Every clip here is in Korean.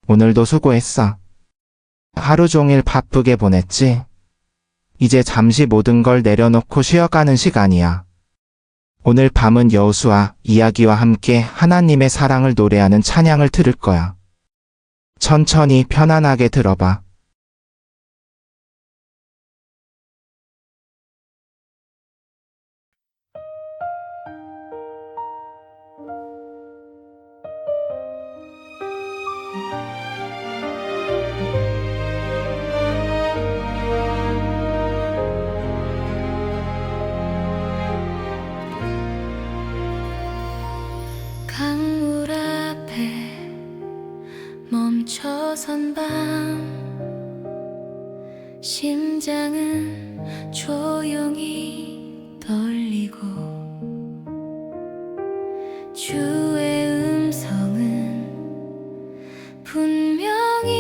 오늘도 수고했어. 하루 종일 바쁘게 보냈지? 이제 잠시 모든 걸 내려놓고 쉬어가는 시간이야. 오늘 밤은 여호수아 이야기와 함께 하나님의 사랑을 노래하는 찬양을 들을 거야. 천천히 편안하게 들어봐. 강물 앞에 멈춰선 밤, 심장은 조용히 떨리고 주의 음성은 분명히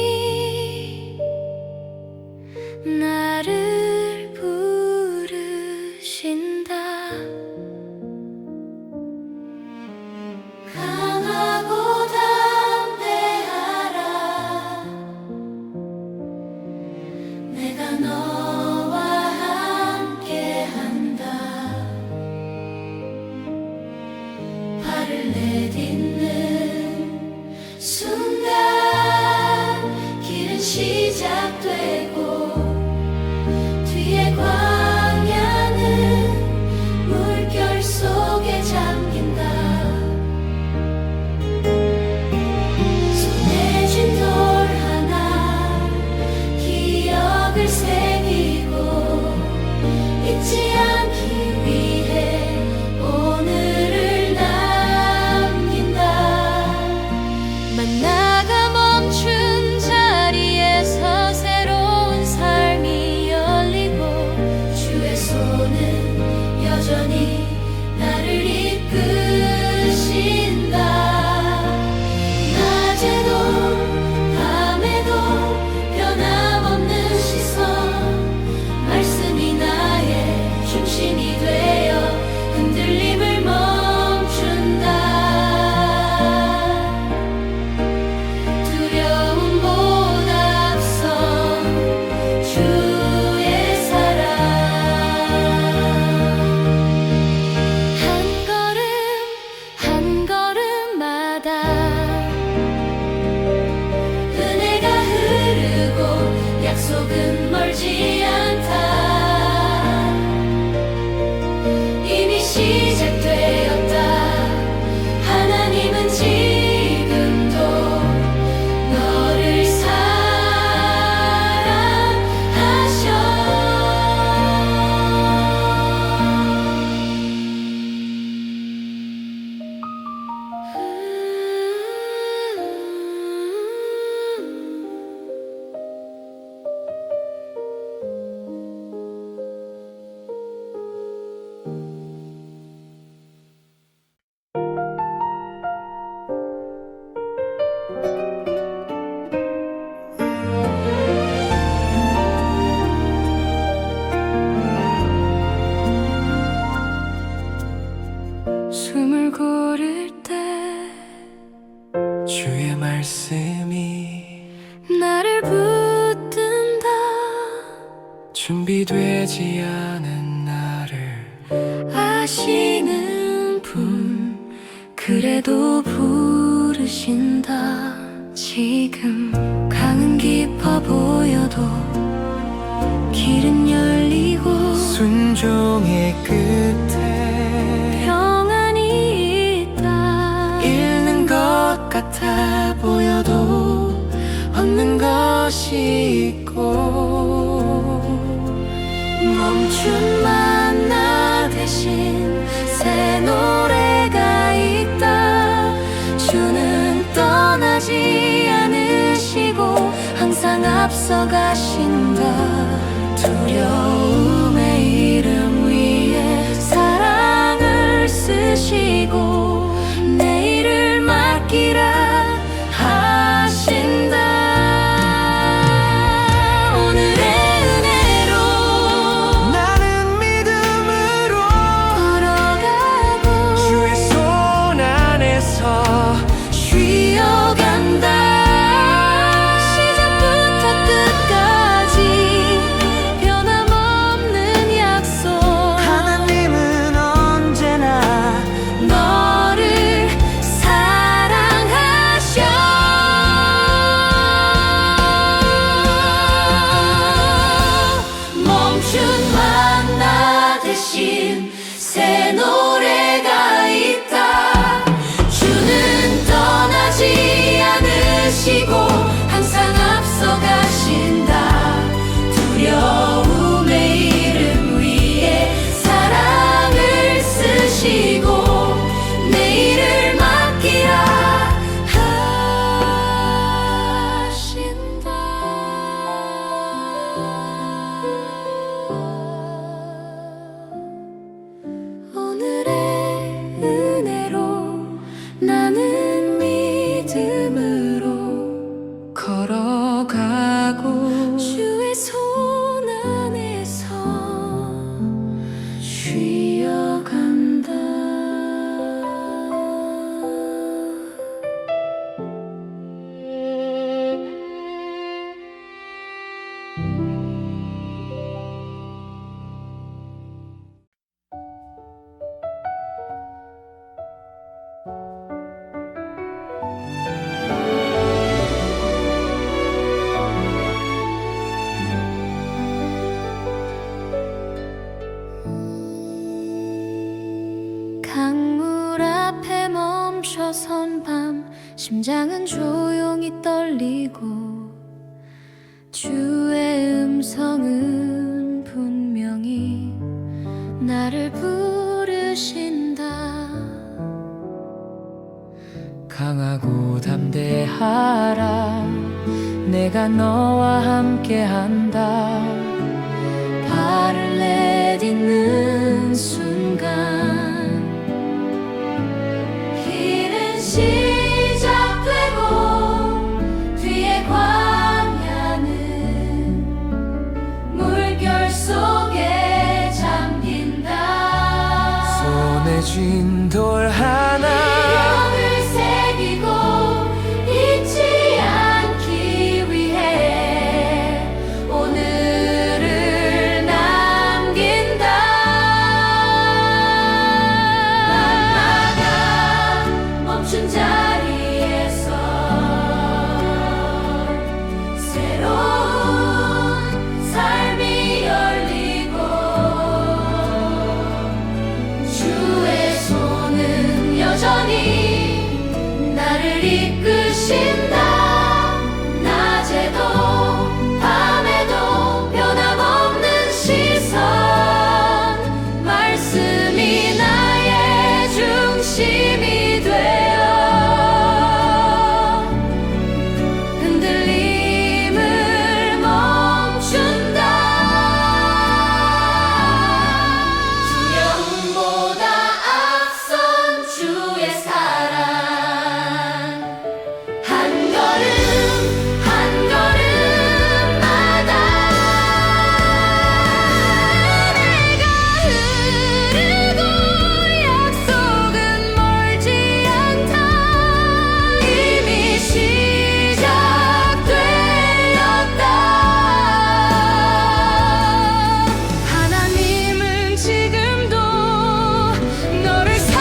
나를 부르신다. 강하고 담대하라, 내가 너와 함께한다. 발을 내딛는 순간 길은 시작되고 뒤에 광야는 물결 속에 잠긴다. 손에 쥔 돌 하나 기억을 새기고 잊지 않기 위해 오늘을 남긴다. 만나가 멈춘 자리에서 새로운 삶이 열리고 주의 손은 여전히 나를 이끄신다. 낮에도 밤에도 변함없는 시선, 말씀이 나의 중심이 되어 흔들림을 멈춘다. 두려움보다 앞선 주의 사랑, 한 걸음 한 걸음마다 은혜가 흐르고 약속은 멀지 않다. 이미 시작되었다. 하나님은 지금도 너를 사랑하셔. 숨을 고를 때 주의 말씀이 나를 붙든다. 준비되지 않은 나를 아시는 분 그래도 부르신다. 지금 강은 깊어 보여도 길은 열리고 순종의 끝에 평안이 있다. 잃는 것 같아 보여도 얻는 것이 있고 멈춘 만나 대신 새 노래가 있다. 주는 떠나지 않으시고 항상 앞서가신다. 두려움의 이름 위에 사랑을 쓰시고 내일을 맡기라 하신다. 오늘의 은혜로 나는 믿음으로 걸어가고 주의 손 안에서 쉬어간다. 물 앞에 멈춰선 밤 심장은 조용히 떨리고 주의 음성은 분명히 나를 부르신다. 강하고 담대하라 내가 너와 함께한다. 발을 내딛는 순간 길은 시작되고 뒤에 광야는 물결 속에 잠긴다. 손에 쥔 돌 하나 을 새기고 잊지 않기 위해 오늘을 남긴다. 밤마다 멈춘 자리에서 새로운 삶이 열리고 주의 손은 여전히 나를 이끄신다. 낮에도 밤에도 변함없는 시선 말씀이 나의 중심이 되어 흔들림을 멈춘다. 두려움보다 앞선 주의 사랑 한 걸음 한 걸음마다 내가 흐르고 약속은 멀지 않다. 이미 시작되었다. 하나님은 지금도 너를 사랑하셔.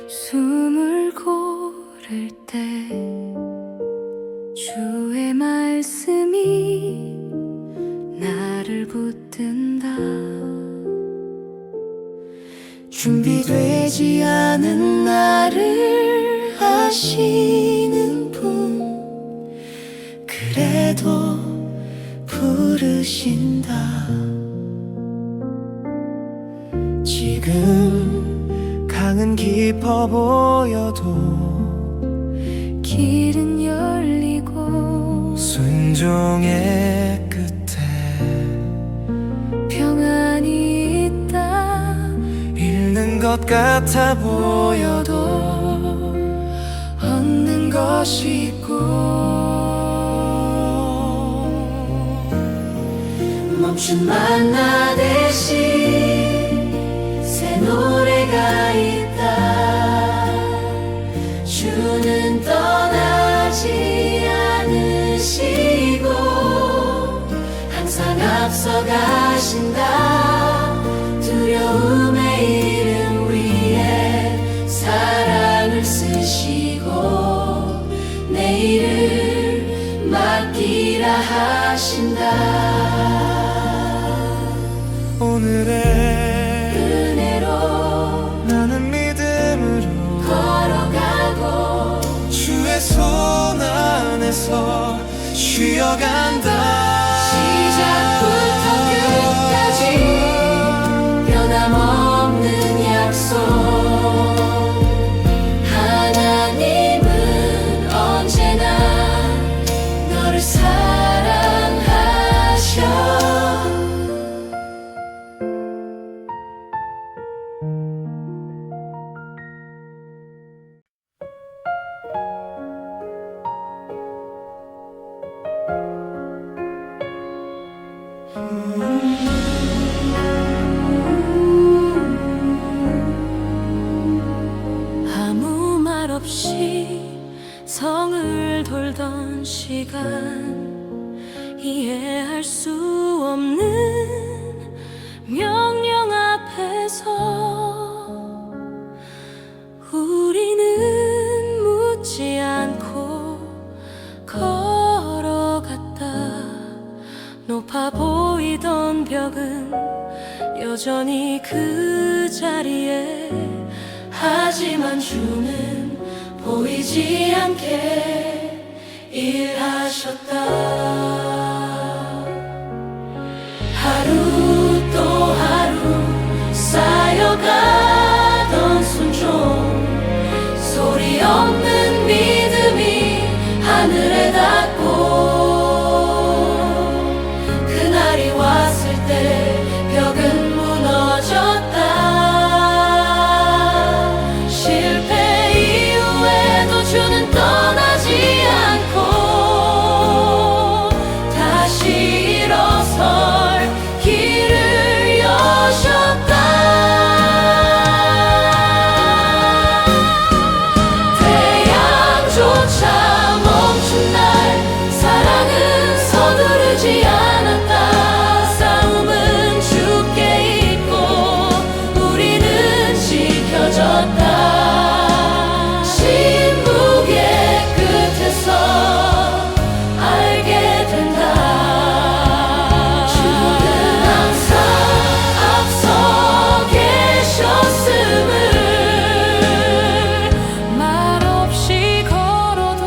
숨을 고를 때 주의 말씀이 나를 붙든다. 준비되지 않은 나를 아시는 분 그래도 부르신다. 지금 강은 깊어 보여도 길은 열리고 순종의 끝에 평안이 있다. 잃는 것 같아 보여도 얻는 것이 있고 멈춘 만나 대신 새 노래가 있다. 주는 떠나지 않으시고 항상 앞서 가신다. 두려움의 이름 위에 사랑을 쓰시고 내일을 맡기라 하신다. 오늘의 은혜로 나는 믿음으로 걸어가고 주의 손 안에서 쉬어간다. 시작부터 끝까지 변함없는 약속. 하나님은 언제나 너를 사랑하셔. 여전히 그 자리에 하지만 주는 보이지 않게 일하셨다. 하루 또 하루 쌓여가던 순종, 소리 없는 믿음이 하늘에 닿고, 그날이 왔을 때 벽은 무너졌다. 실패 이후에도 주는 떠나지 않고 다시 일어설 길을 여셨다. 태양조차 멈춘 날 사랑은 서두르지 않았다. 싸움은 죽게 있고 우리는 지켜졌다. 신무의 끝에서 알게 된다. 주는 항상 앞서 계셨음을, 말없이 걸어도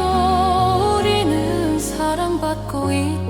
우리는 사랑받고 있다.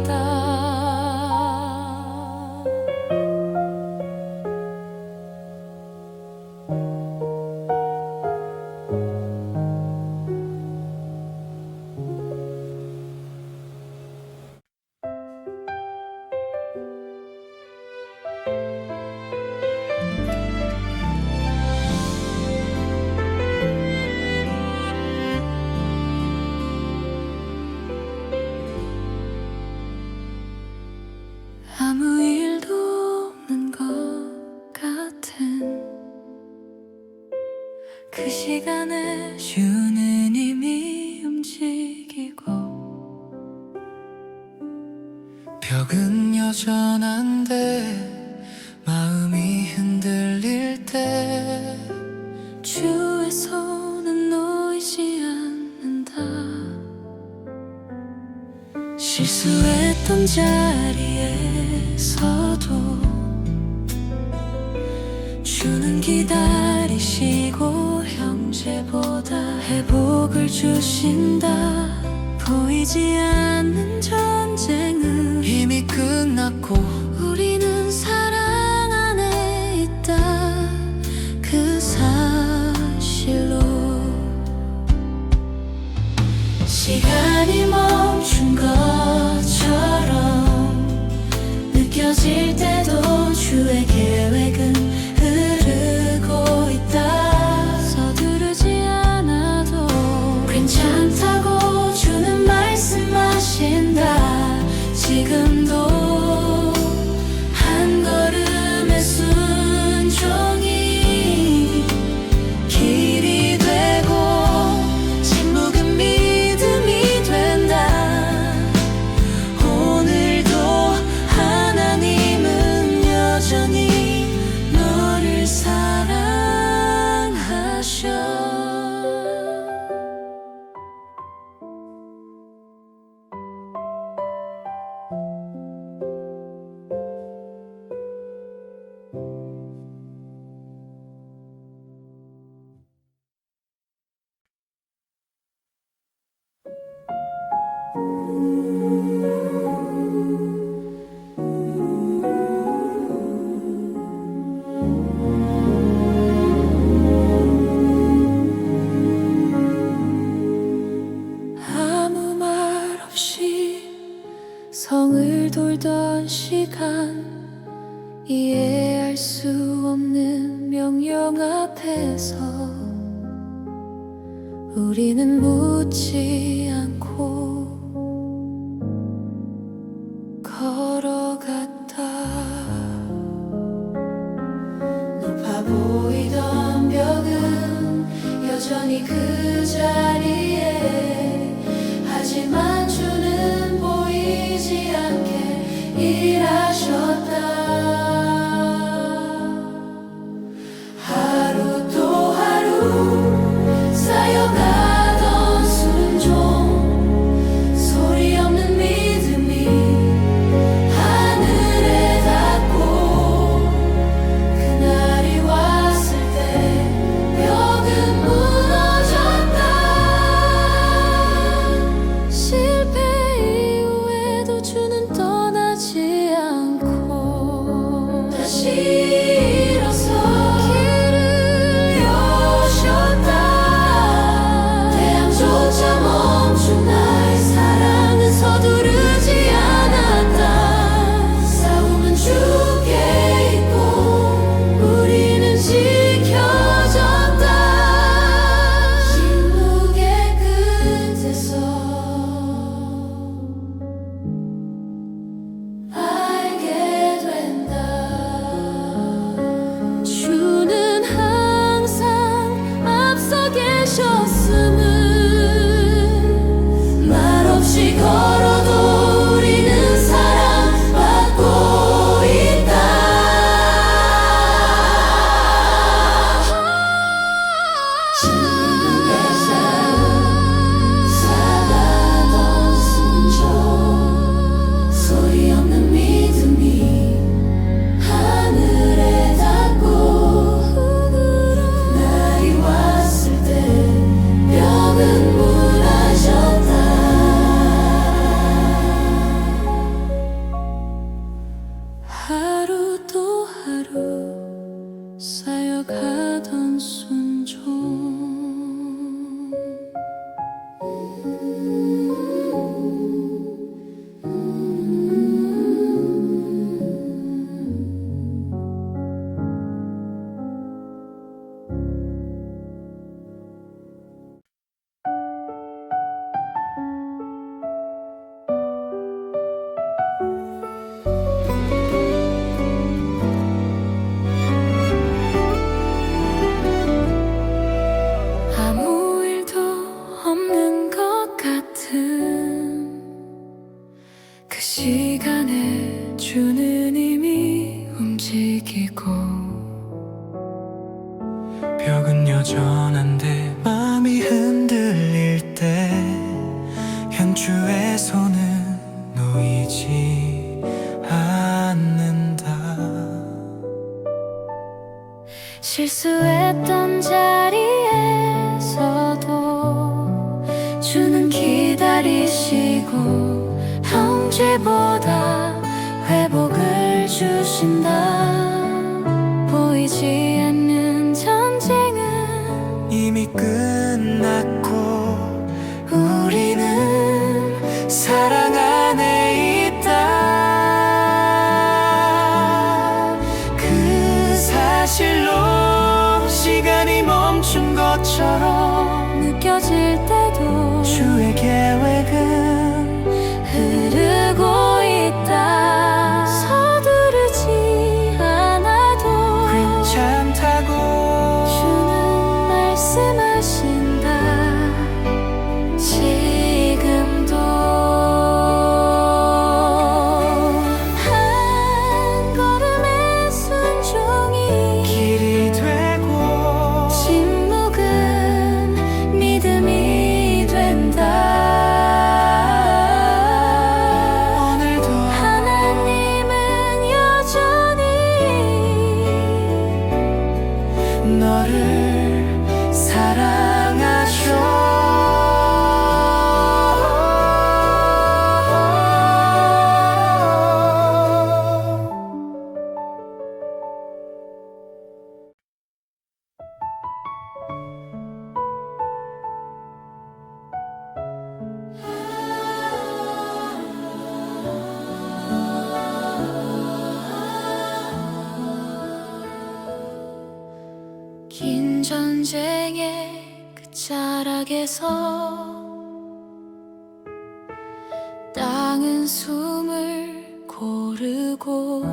아무 일도 없는 것 같은 그 시간에 주는 이미 움직이고, 벽은 여전한데 마음이 흔들릴 때 주의 손은 놓이지 않는다. 실수했던 자리에서도 주는 기다리시고 형제보다 회복을 주신다. 보이지 않는 전쟁은 이미 끝났고 우리는 사랑 안에 있다. 그 사실로 시간이 멈춘 것처럼 느껴질 때도 주의 계획은 흐르고 있다. 서두르지 않아도 괜찮다고 주는 말씀하신다. 지금도 한 걸음의 순종이 길이 되고 침묵은 믿음이 된다. 오늘도 하나님은 여전히 너를 사랑하셔. 아무 말 없이 성을 돌던 시간, 이해할 수 없는 명령 앞에서 우리는 묻지 않고 걸어갔다. 높아 보이던 벽은 여전히 그 자리에, 하지만 주는 보이지 않게 일하셨다. 하루 또 하루 쌓여가던 순종, 소리 없는 믿음이 하늘에 닿고, 벽은 여전한데 마음이 흔들릴 때 현주의 손은 놓이지 않는다. 실수했던 자리에서도 주는 기다리시고 형제보다 회복을 주신다. 보이지 않는 전쟁은 이미 끝났고 우리는 사랑 안에 있다. 그 사실로 시간이 멈춘 것처럼 느껴질 때도 주의 계획은 흐르고 있다. 서두르지 않아도 괜찮다고 주는 말씀하신다. 지금도 한 걸음의 순종이 길이 되고 침묵은 믿음이 된다. 오늘도 하나님은 여전히 너를 사랑하셔. 긴 전쟁의 끝자락에서 땅은 숨을 고르고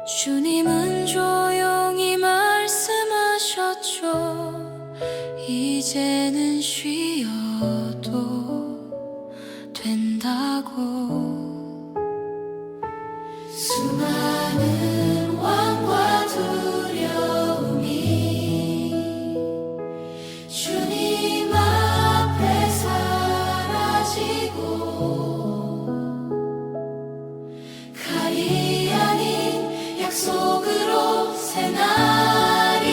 주님은 조용히 말씀하셨죠. 이제는 쉬어도 된다고. 수많은 왕과 두려움이 주님 앞에 사라지고 칼이 아닌 약속으로 새 날이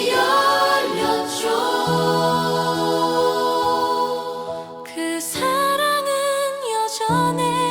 열렸죠. 그 사랑은 여전해.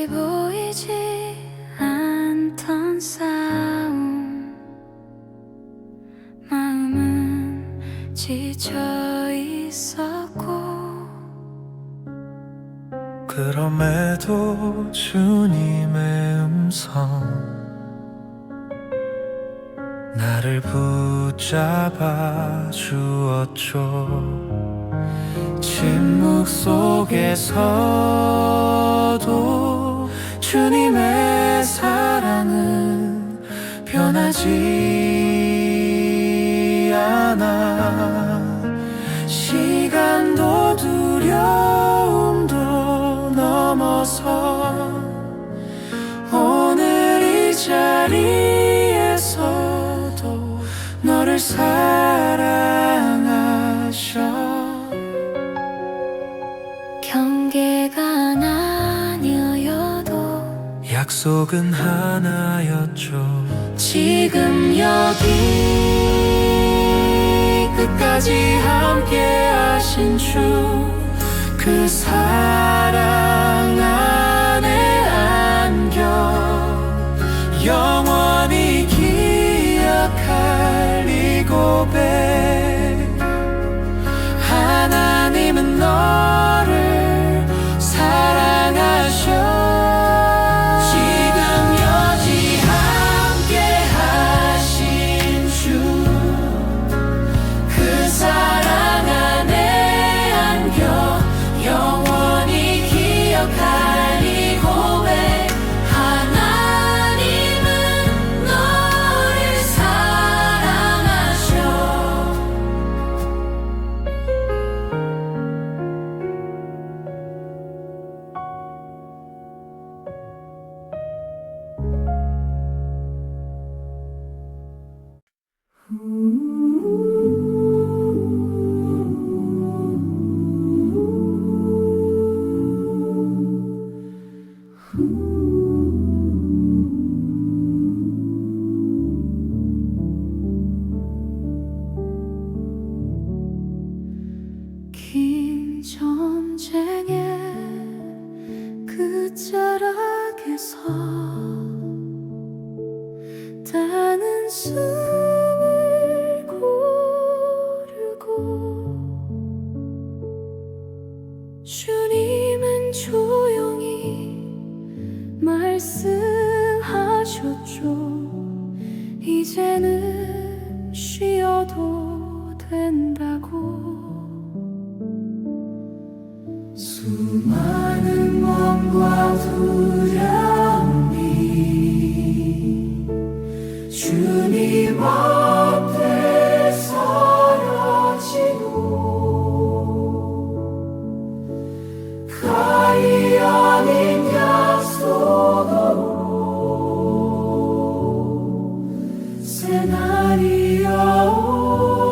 끝이 보이지 않던 싸움 마음은 지쳐 있었고 그럼에도 주님의 음성 나를 붙잡아 주었죠. 침묵 속에서도 주님의 사랑은 변하지 않아. 시간도 두려움도 넘어서 오늘 이 자리에서도 너를 사랑하셔. 경계가 나뉘어도 약속은 하나였죠. 지금 여기 끝까지 함께 하신 주 그 사랑 안에 안겨 영원히 기억할 이 고백. 하나님은 너를 사랑하셔. 지금 여기 함께 하신 주 그 사랑 안에 안겨 영원히 기억할 이 고백. 하나님은 너를 사랑하셔. 긴 전쟁의 끝자락에서 따는 숨을 고르고 주님은 조용히 말씀하셨죠. 이제는 쉬어도 된다고. 수많은 몸과 두려움이 주님 앞에 사라지고 가히 아닌 약속으로 새 날이 오고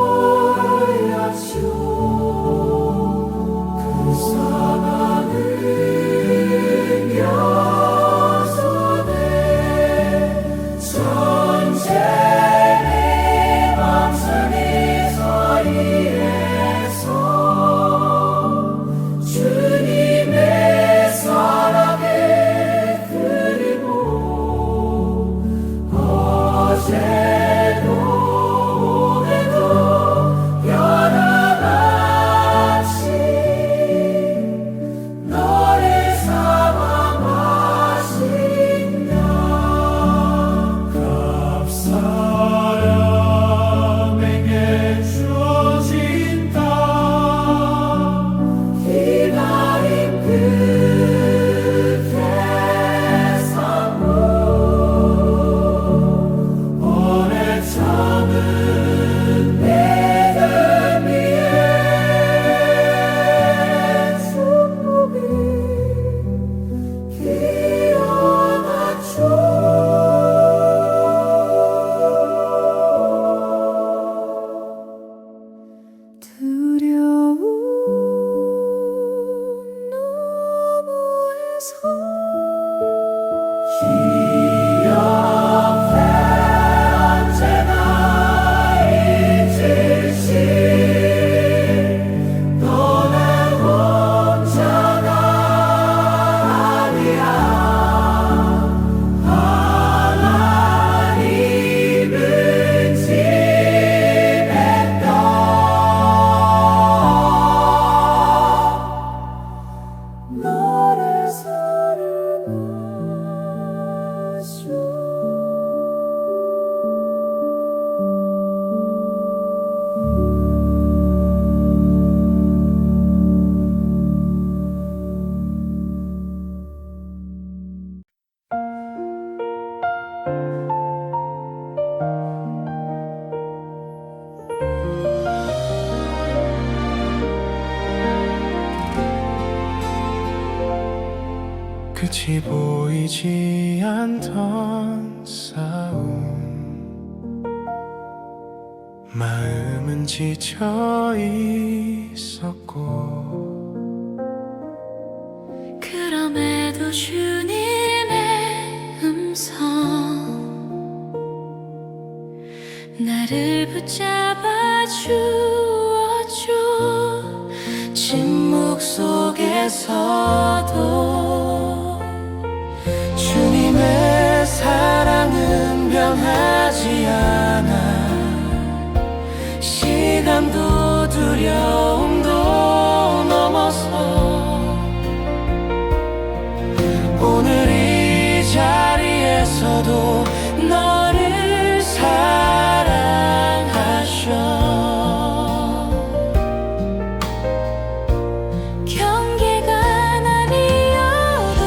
보이지 않던 싸움 마음은 지쳐 있었고 그럼에도 주님의 음성 나를 붙잡아 주었죠. 침묵 속에서도 주님의 사랑은 변하지 않아 시간도 두려움도 넘어서 오늘 이 자리에서도 너를 사랑하셔 경계가 나뉘어도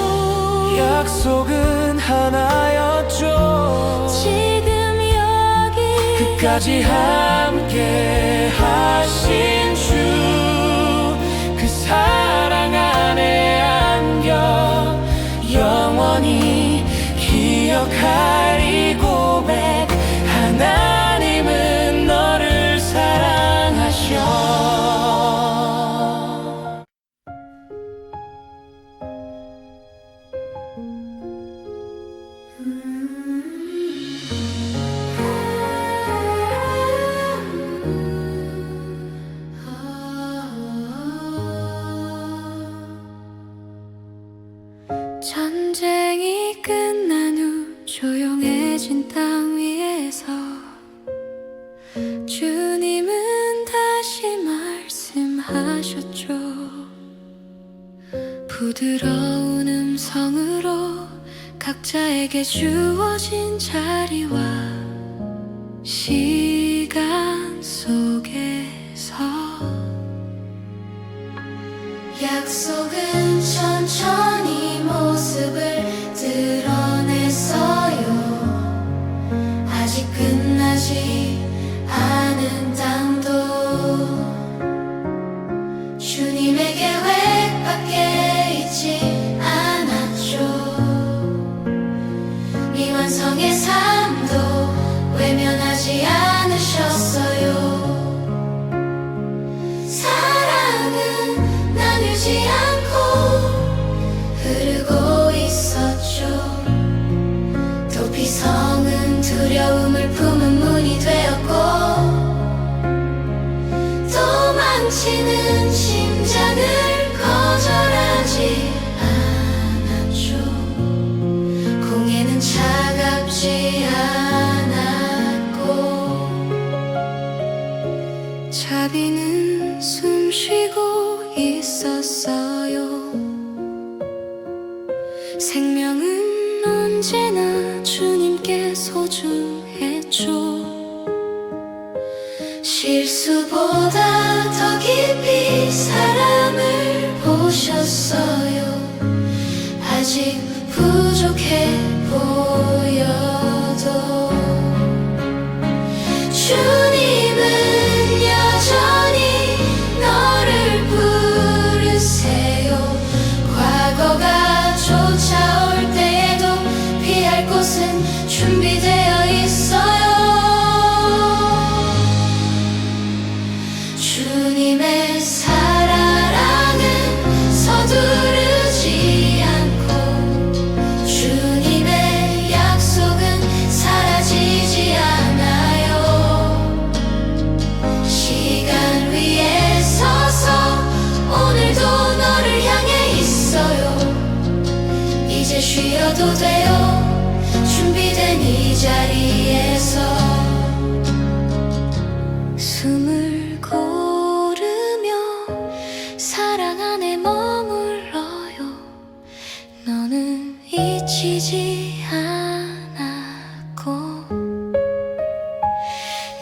약속은 하나였죠 지금 여기 끝까지 함께 하신 주 그 사랑 안에 안겨 영원히 기억할 이 고백 하나님은 너를 사랑하셔 전쟁이 끝난 후 조용해진 땅 위에서 주님은 다시 말씀하셨죠. 부드러운 음성으로 각자에게 주어진 자리와 시간 속에서 약속은 천천히 모습을 드러냈어요. 아직 끝나지 않은 땅도 주님의 계획밖에 있지 않았죠. 미완성의 삶도 외면하지 않으셨어요. 사랑은 나누지 않고 흐르고 있었죠. 도피성은 두려움을 품은 문이 되었고 도망치는 심장을 거절하지 않았죠. 공예는 차갑지 않았고 자비는 숨쉬고 있었어요. 생명은 언제나 주님께 소중했죠. 실수보다 더 깊이 사람을 보셨어요. 아직 부족해 보여도 주님은 여전히 너를 부르세요. 과거가 쫓아올 때에도 피할 곳은 준비되어 있어요. 주님의 사랑은 서두르지 않고 주님의 약속은 사라지지 않아요. 시간 위에 서서 오늘도 너를 향해 있어요. 이제 쉬어도 돼요. 준비된 이 자리에서 숨을 고르며 사랑 안에 머물러요. 너는 잊히지 않았고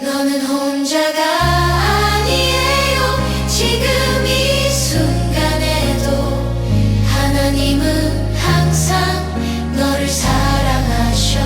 너는 혼자가 아니에요. 지금 이 순간에도 하나님은 항상 너를 사랑하셔.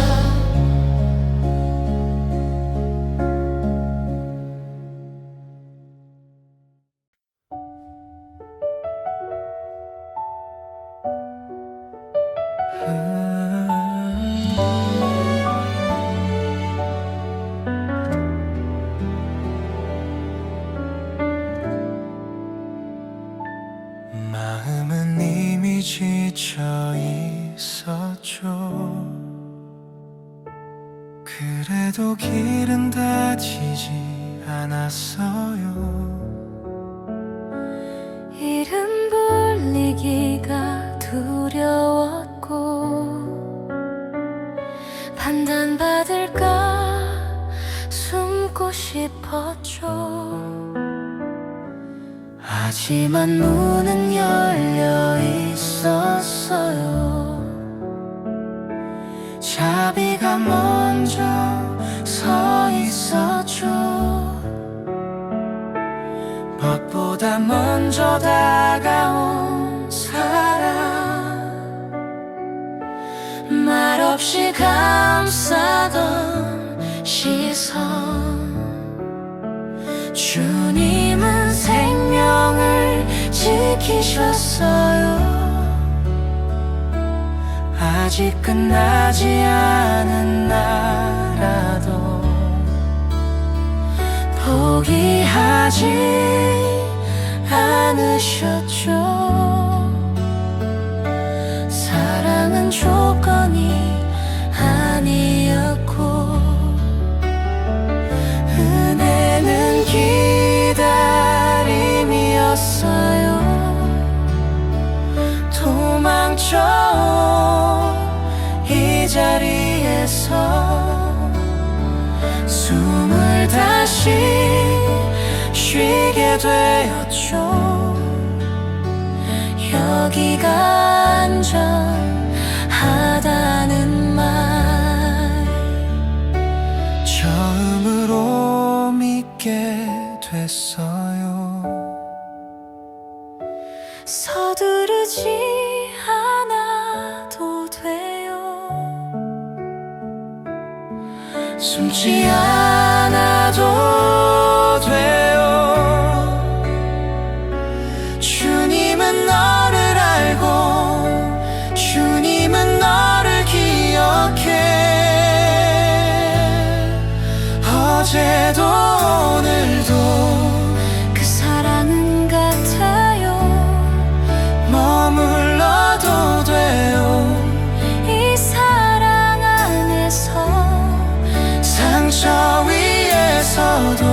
되었죠. 그래도 길은 닫히지 않았어요. 이름 불리기가 두려웠고 판단받을까 숨고 싶었죠. 하지만 문은 열려 있었어요. 자비가 먼저 서 있었죠. 법보다 먼저 다가온 사랑, 말없이 감싸던 시선. 주님은 생명을 지키셨어요. 아직 끝나지 않은 나라도 포기하지 않으셨죠. 사랑은 조건이 아니었고 은혜는 기다림이었어요. 도망쳐 이 자리에서 숨을 다시 쉬게 되었죠. 여기가 안전하다는 말 처음으로 믿게 됐어요. 서두르지 않아도 돼요. 숨지 않아도 돼요. 주님은 너를 알고 주님은 너를 기억해. 어제도 오늘도 그 사랑은 같아요. 머물러도 돼요. 이 사랑 안에서 상처 위에서도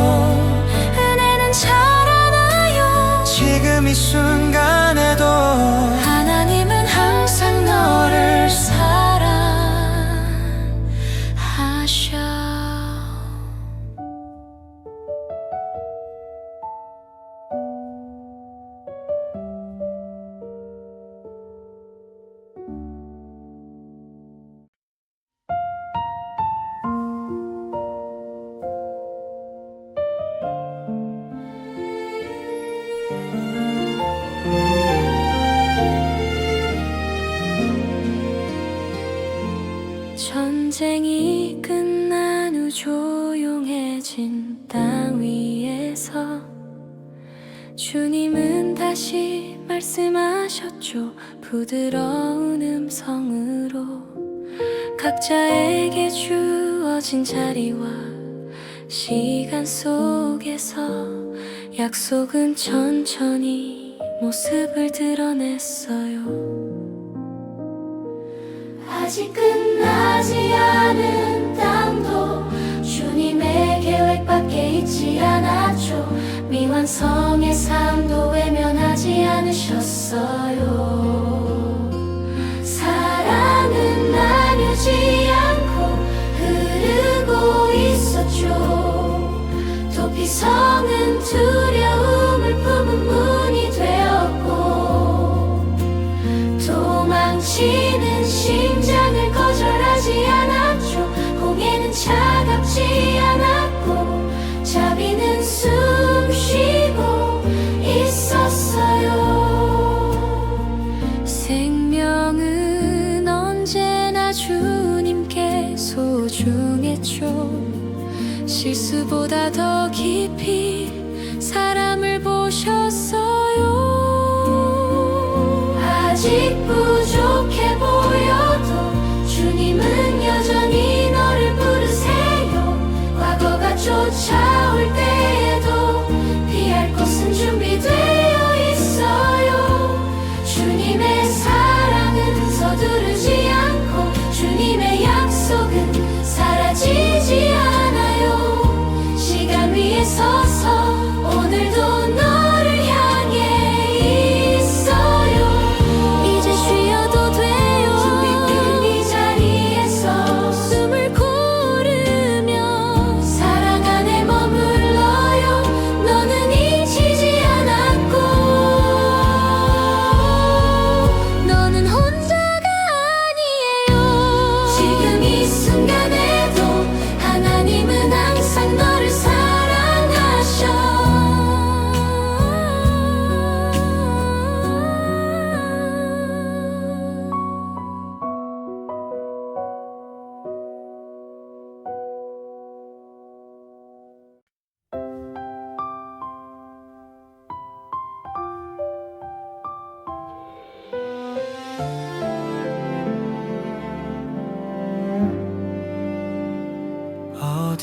은혜는 자라나요. 지금 이 순간에도 하나님은 항상 너를 사랑하셔. 전쟁이 끝난 후 조용해진 땅 위에서 주님은 다시 말씀하셨죠. 부드러운 음성으로 각자에게 주어진 자리와 시간 속에서 약속은 천천히 모습을 드러냈어요. 아직 끝나지 않은 땅도 주님의 계획밖에 있지 않았죠. 미완성의 삶도 외면하지 않으셨어요. 사랑은 나뉘지 않고 흐르고 있었죠. 도피성은 두려움을 품은 문이 되었고 도망치는 심장을 거절하지 않았죠. 홍해는 차갑지 않았고 자비는 숨 쉬고 있었어요. 생명은 언제나 주님께 소중했죠. 실수보다 더 깊이 사람을 보셨어요. 아직 부족해 보여도 주님은 여전히 너를 부르세요. 과거가 쫓아올 때에도 피할 곳은 준비되어 있어요. 주님의 사랑은 서두르지 않고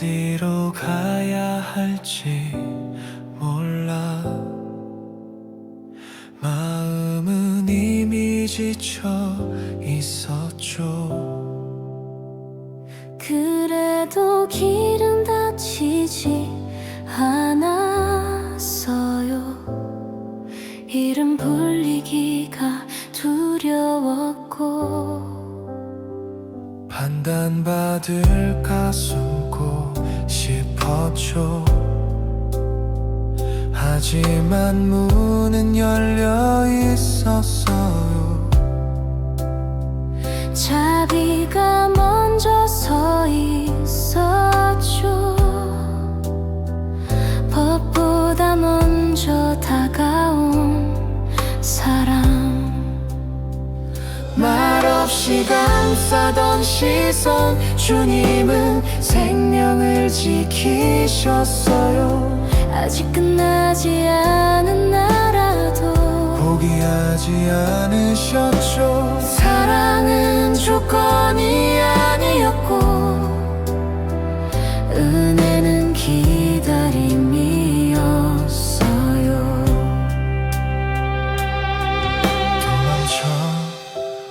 어디로 가야 할지 몰라. 마음은 이미 지쳐 있었죠. 그래도 길은 닫히지 않았어요. 이름 불리기가 두려웠고 판단받을까 숨고 싶었죠. 하지만 문은 열려 있었어요. 자비가 먼저 서 있었죠. 법보다 먼저 다가온 사랑. 말없이 감싸던 시선, 주님은 생명을 지키셨어요. 아직 끝나지 않은 나라도 포기하지 않으셨죠. 사랑은 조건이 아니었고 은혜는 기다림이었어요.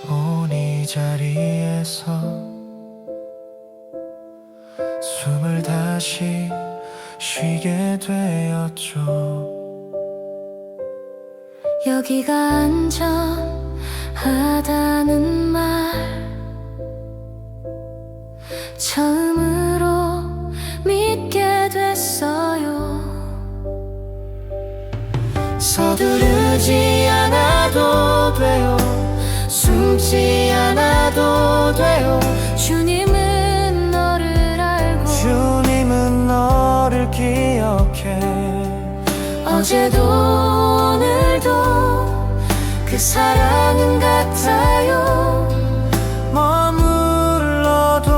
도망쳐온 이 자리에서 숨을 다시 쉬게 되었죠. 여기가 안전하다는 말 처음으로 믿게 됐어요. 서두르지 않아도 돼요. 숨지 않아도 돼요. 주님은 너를 알고 주님은 너를 기억해. 어제도 오늘도 그 사랑은 같아요. 머물러도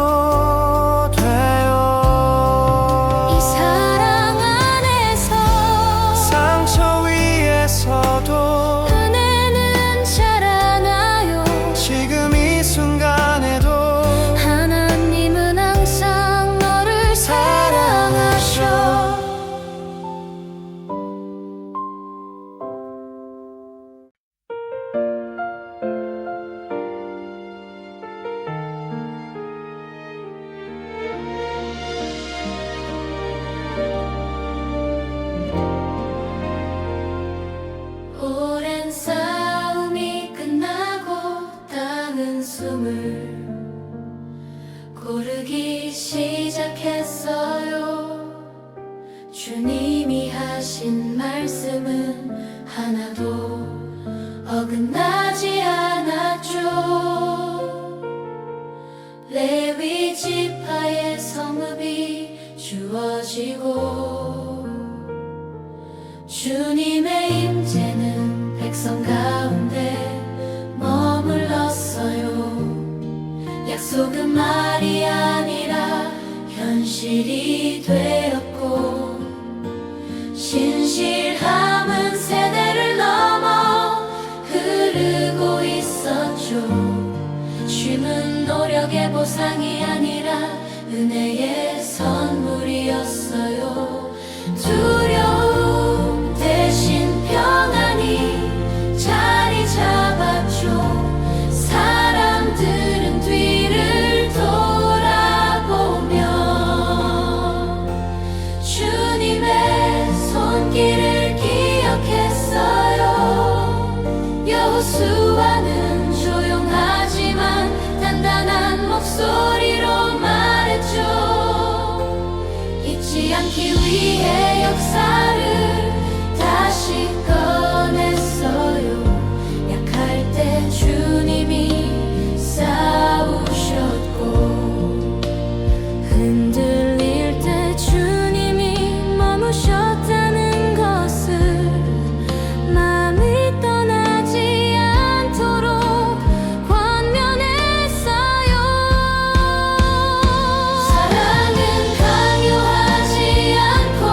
돼요. 이 사랑 안에서 상처 위에서도 은혜는 자라나요. 지금 이 순간에도 하나님은 항상 너를 사랑하셔. 오랜 싸움이 끝나고 땅은 숨을 고르기 시작했어요. 주님이 하신 말씀은 하나도 어긋나지 않았죠. 레위 지파의 성읍이 주어지고 주님의 임재는 백성 가운데 머물렀어요. 약속은 말이 아니라 현실이 되었고 신실함은 세대를 넘어 흐르고 있었죠. 쉼은 노력의 보상이 아니라 은혜의 선물이었어요. 두려움 대신 평안이 자리 잡았죠. 사람들은 뒤를 돌아보며 주님의 손길을 기억했어요. 여호수아는 조용하지만 단단한 목소리로 말했죠. 잊지 않기 위해 역사를 다시 꺼냈어요. 약할 때 주님이 싸우셨고 흔들릴 때 주님이 머무셨다는 것을 마음이 떠나지 않도록 권면했어요. 사랑은 강요하지 않고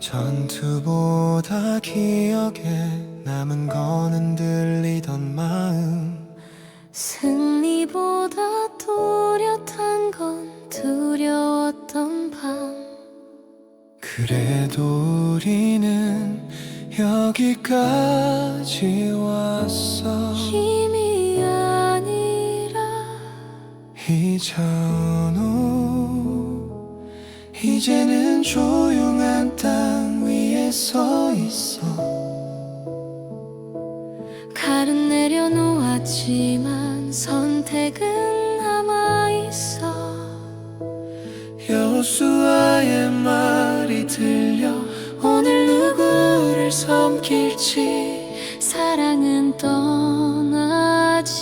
전투보다 기억에 남은 거는 들리던 마음. 승리보다 또렷한 건 두려웠던 밤. 그래도 우리는 여기까지 왔어. 힘이 아니라 이전후 이제는 조용한 땅 위에 서 있어. 칼은 내려놓았지만 선택은 남아있어. 여호수아의 말이 들려. 오늘 누구를 섬길지. 사랑은 떠나지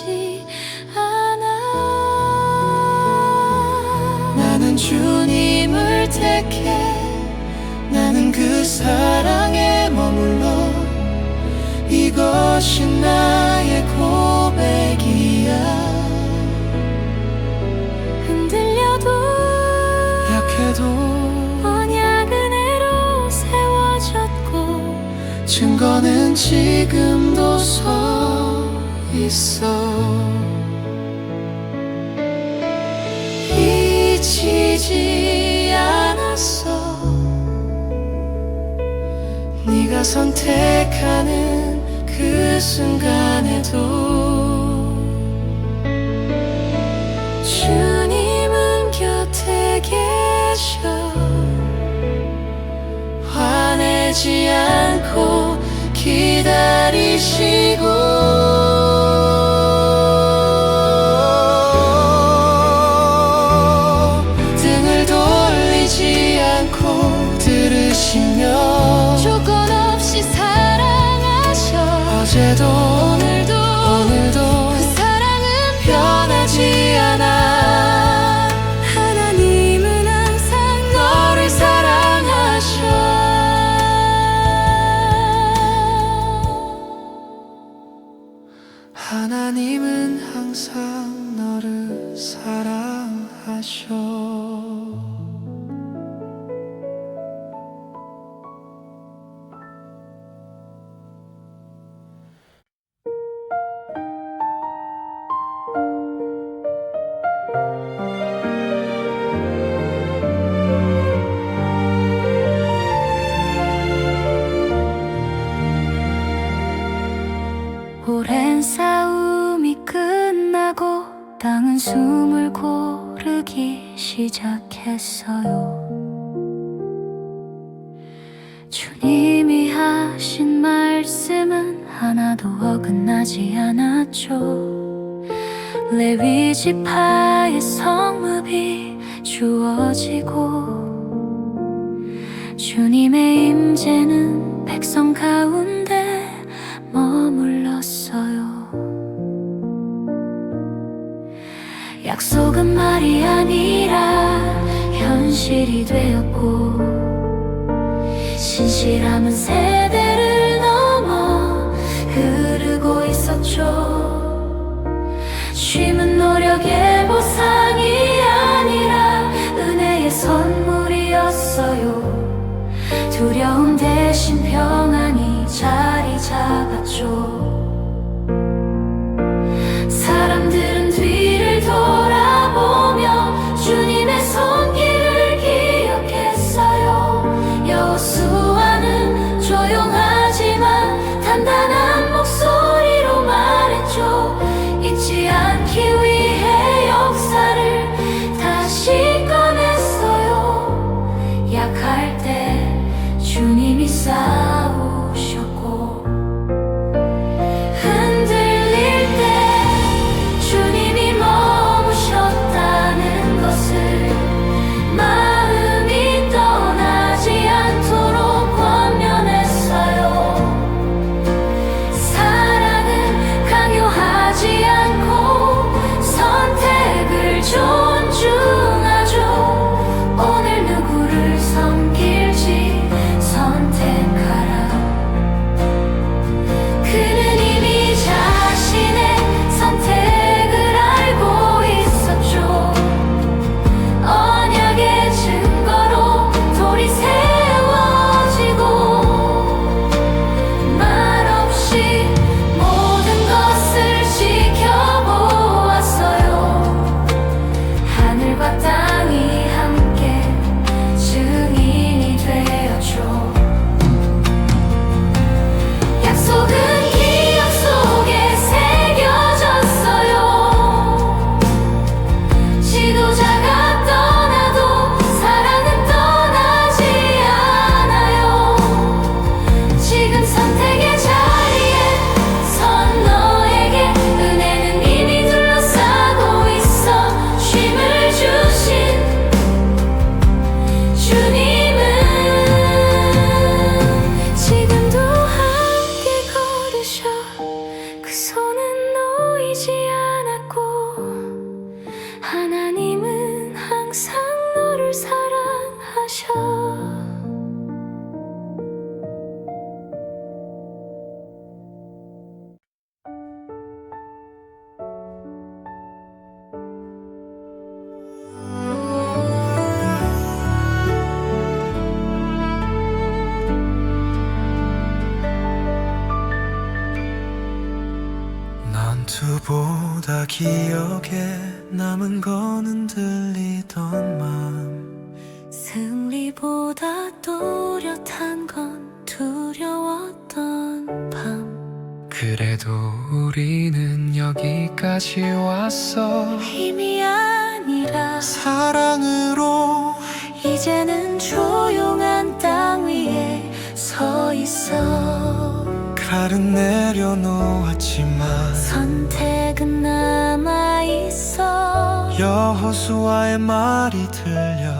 않아. 나는 주님을 택해. 나는 그 사랑에 머물러. 이것이 나의 고백이야. 흔들려도 약해도 언약 은혜로 세워졌고 증거는 지금도 서 있어. 잊히지 않았어. 네가 선택하는 그 순간에도 주님은 곁에 계셔. 화내지 않고 기다리시고 등을 돌리지 않고 들으시며 조건 없이 사랑하셔. 어제도 오늘도 그 사랑은 변하지 않아. 하나님은 항상 너를 사랑하셔. 하나님은 항상 너를 사랑하셔. 오랜 싸움이 끝나고 땅은 숨을 고르기 시작했어요. 주님이 하신 말씀은 하나도 어긋나지 않았죠. 레위 지파의 성읍이 주어지고 주님의 임재는 백성 가운데 머물렀어요. 약속은 말이 아니라 현실이 되었고 신실함은 세대를 넘어 흐르고 있었죠. 쉼은 노력의 보상이 아니라 은혜의 선물이었어요. 두려움 대신 평안이 자리 잡았죠. 사람들은 뒤를 돌아보며 주님의 손길을 기억했어요. 여호수아는 조용하지만 단단한 목소리로 말했죠. 잊지 않기 위해 역사를 다시 꺼냈어요. 약할 때 주님이 싸우셨고 승리보다 기억에 남은 거는 들리던 맘 승리보다 또렷한 건 두려웠던 밤 그래도 우리는 여기까지 왔어 힘이 아니라 사랑으로 이제는 조용한 땅 위에 서 있어 칼은 내려놓았지만 선택은 남아있어 여호수아의 말이 들려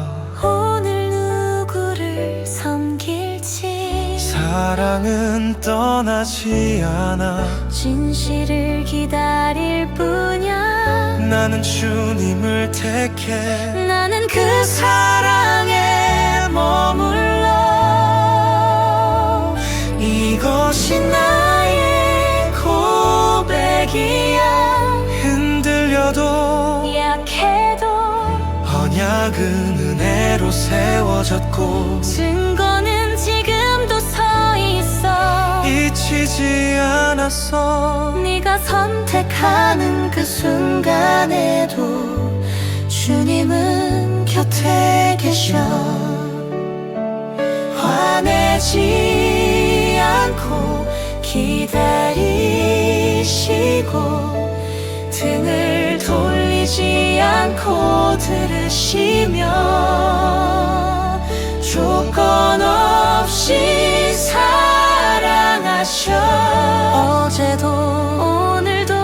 오늘 누구를 섬길지 사랑은 떠나지 않아 진실을 기다릴 뿐이야 나는 주님을 택해 나는 그 사랑에 머물러 이것이 나의 고백이야 흔들려도 약해도 언약은 은혜로 세워졌고 증거는 지금도 서 있어 잊히지 않았어 네가 선택하는 그 순간에도 주님은 곁에 계셔 화내지 않고 기다리시고 등을 돌리지 않고 들으시며 조건 없이 사랑하셔 어제도 오늘도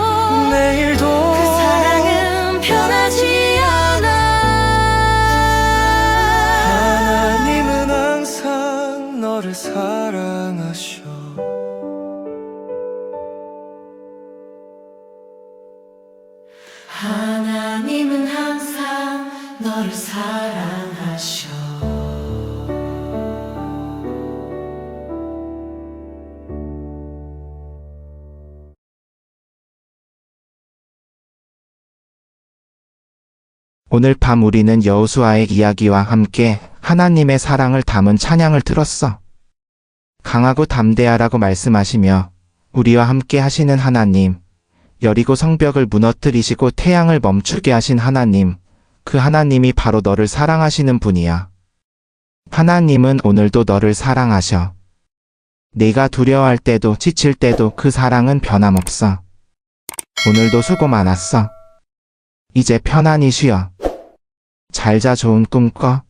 내일도 그 사랑은 변하지 않아 하나님은 항상 너를 사랑하셔 하나님은 항상 너를 사랑하셔 오늘 밤 우리는 여호수아의 이야기와 함께 하나님의 사랑을 담은 찬양을 들었어. 강하고 담대하라고 말씀하시며 우리와 함께 하시는 하나님, 여리고 성벽을 무너뜨리시고 태양을 멈추게 하신 하나님, 그 하나님이 바로 너를 사랑하시는 분이야. 하나님은 오늘도 너를 사랑하셔. 네가 두려워할 때도 지칠 때도 그 사랑은 변함없어. 오늘도 수고 많았어. 이제 편안히 쉬어. 잘 자 좋은 꿈 꿔.